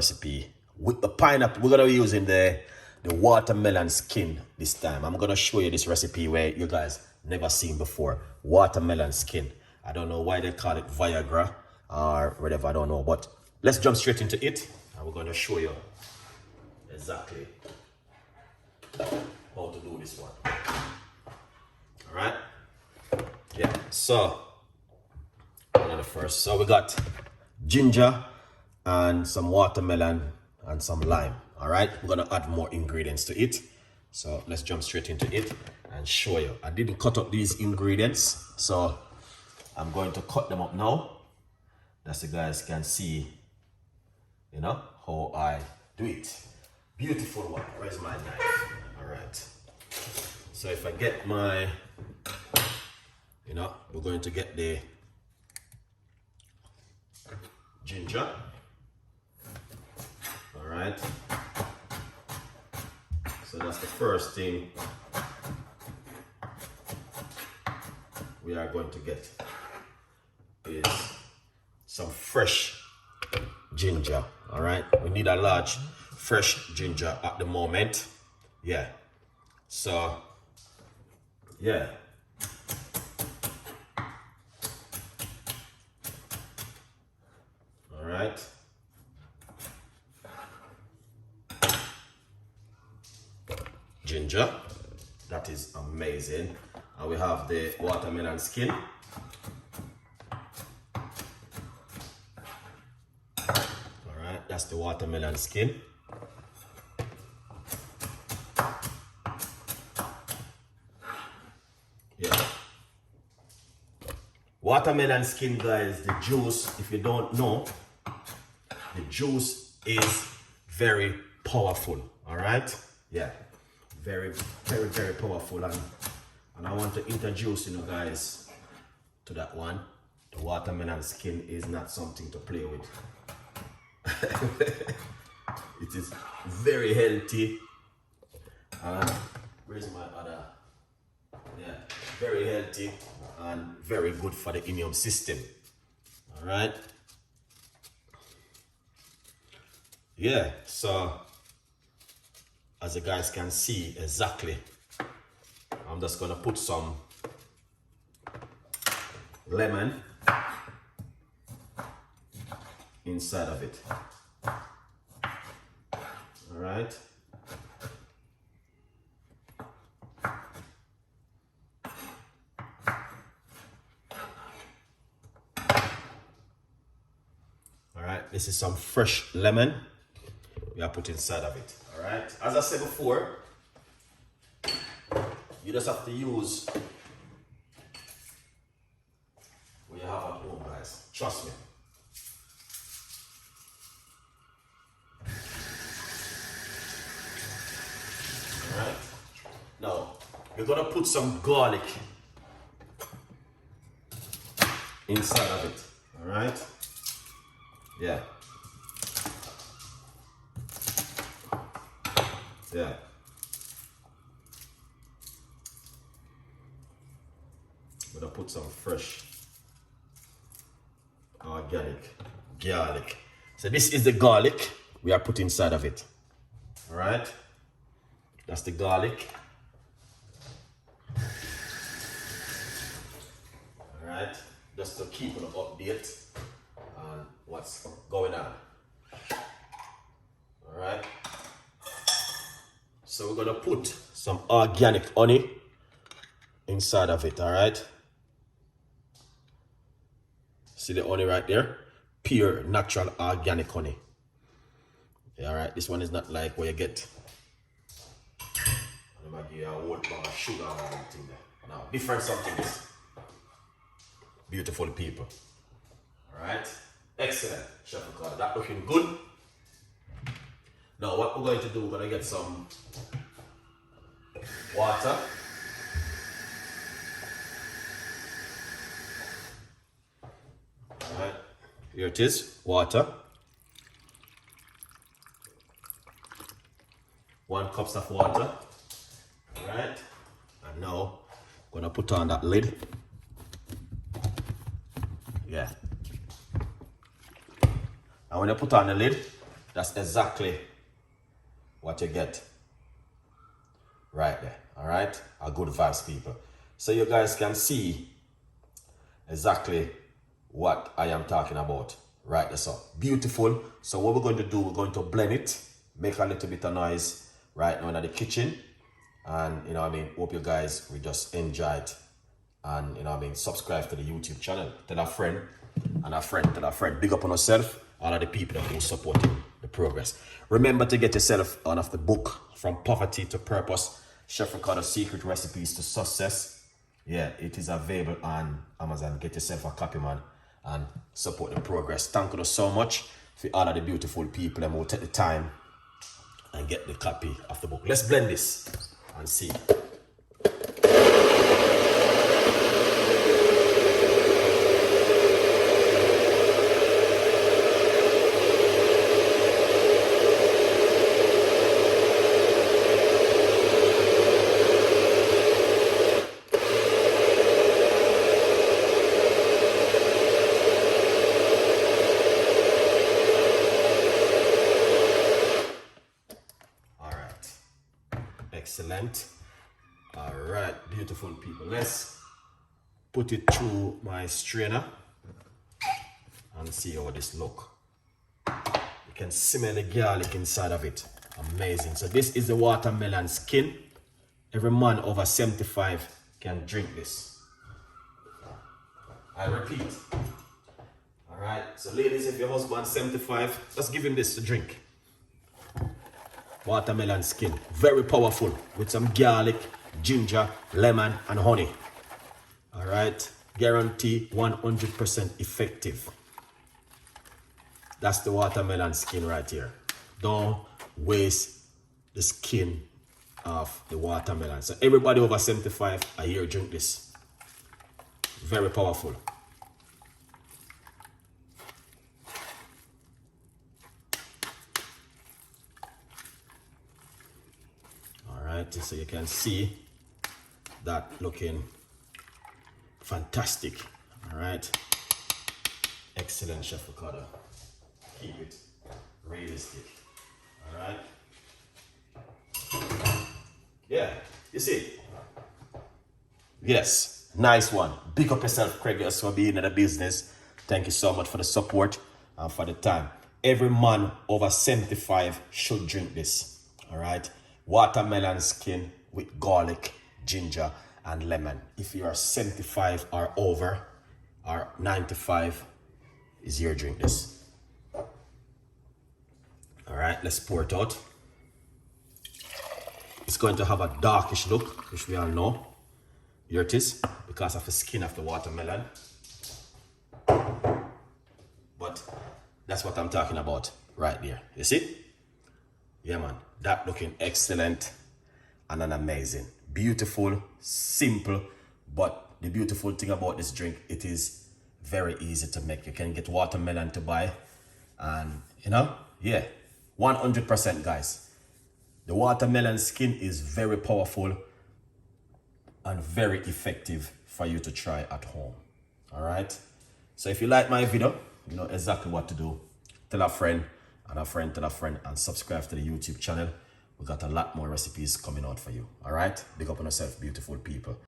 recipe with the pineapple. We're gonna be using the watermelon skin this time. I'm gonna show you this recipe where you guys never seen before. Watermelon skin. I don't know why they call it Viagra or whatever, I don't know, but let's jump straight into it and we're gonna show you exactly how to do this one. All right, yeah, so one of the first, so we got ginger and some watermelon and some lime. All right, we're gonna add more ingredients to it, so let's jump straight into it and show you. I didn't cut up these ingredients, so I'm going to cut them up now, that you guys can see, you know, how I do it. Beautiful one. Where's my knife? All right, so if I get my, you know, we're going to get the ginger. All right, so that's the first thing we are going to get, is some fresh ginger. All right, we need a large fresh ginger at the moment. Yeah, so yeah, all right, ginger, that is amazing. And we have the watermelon skin. All right, that's the watermelon skin. Yeah, watermelon skin, guys, the juice, if you don't know, the juice is very powerful. All right, yeah, very powerful, and I want to introduce you guys to that one. The watermelon skin is not something to play with. It is very healthy. Where's my other? Yeah, very healthy and very good for the immune system. All right. Yeah, so as you guys can see exactly, I'm just gonna put some lemon inside of it. All right. All right, this is some fresh lemon we are putting inside of it. All right, as I said before, you just have to use what you have at home, guys. Trust me. All right, now you're gonna put some garlic inside of it. All right, yeah. Yeah. I'm gonna put some fresh organic garlic. So this is the garlic we are putting inside of it. All right, that's the garlic. All right, just to keep an update on what's going on. All right. So we're gonna put some organic honey inside of it, all right? See the honey right there? Pure, natural, organic honey. Yeah, all right, this one is not like where you get, I might give you a whole bar of sugar or anything there. Now, different something is. Beautiful people. All right, excellent, Chef Ricardo, that looking good. Now what we're going to do, we're going to get some water. Alright, here it is, water. 1 cup of water. Alright, and now I'm going to put on that lid. Yeah. And when you put on the lid, That's exactly what you get right there. All right, a good vibes, people. So you guys can see exactly what I am talking about right there. So beautiful. So what we're going to do, we're going to blend it, make a little bit of noise right now in the kitchen. And you know what I mean, hope you guys will just enjoy it. And you know what I mean, subscribe to the YouTube channel. Tell a friend, and a friend tell a friend. Big up on yourself, all of the people that will support the progress. Remember to get yourself one of the book, From Poverty to Purpose, Chef Ricardo Secret Recipes to Success. Yeah, it is available on Amazon. Get yourself a copy, man, and support the progress. Thank you so much for all of the beautiful people, and we'll take the time and get the copy of the book. Let's blend this and see. Excellent. All right, beautiful people. Let's put it through my strainer and see how this look. You can smell the garlic inside of it. Amazing. So this is the watermelon skin. Every man over 75 can drink this. I repeat. All right. So ladies, if your husband's 75, let's give him this to drink. Watermelon skin, very powerful, with some garlic, ginger, lemon, and honey. All right, guarantee 100% effective. That's the watermelon skin right here. Don't waste the skin of the watermelon. So everybody over 75, I hear drink this. Very powerful. So you can see that looking fantastic. All right, excellent, Chef Ricardo. Keep it realistic. All right, yeah, you see, yes, nice one. Big up yourself, Craig, for being in the business. Thank you so much for the support and for the time. Every man over 75 should drink this. All right, watermelon skin with garlic, ginger, and lemon. If you are 75 or over, or 95, is your drink this. All right, let's pour it out. It's going to have a darkish look, which we all know. Here it is, because of the skin of the watermelon. But that's what I'm talking about right there. You see? Yeah, man, that looking excellent and an amazing. Beautiful, simple, but the beautiful thing about this drink, it is very easy to make. You can get watermelon to buy, and you know, yeah, 100% guys. The watermelon skin is very powerful and very effective for you to try at home. All right, so if you like my video, you know exactly what to do. Tell a friend, and a friend tell a friend, and subscribe to the YouTube channel. We got a lot more recipes coming out for you. All right, big up on yourself, beautiful people.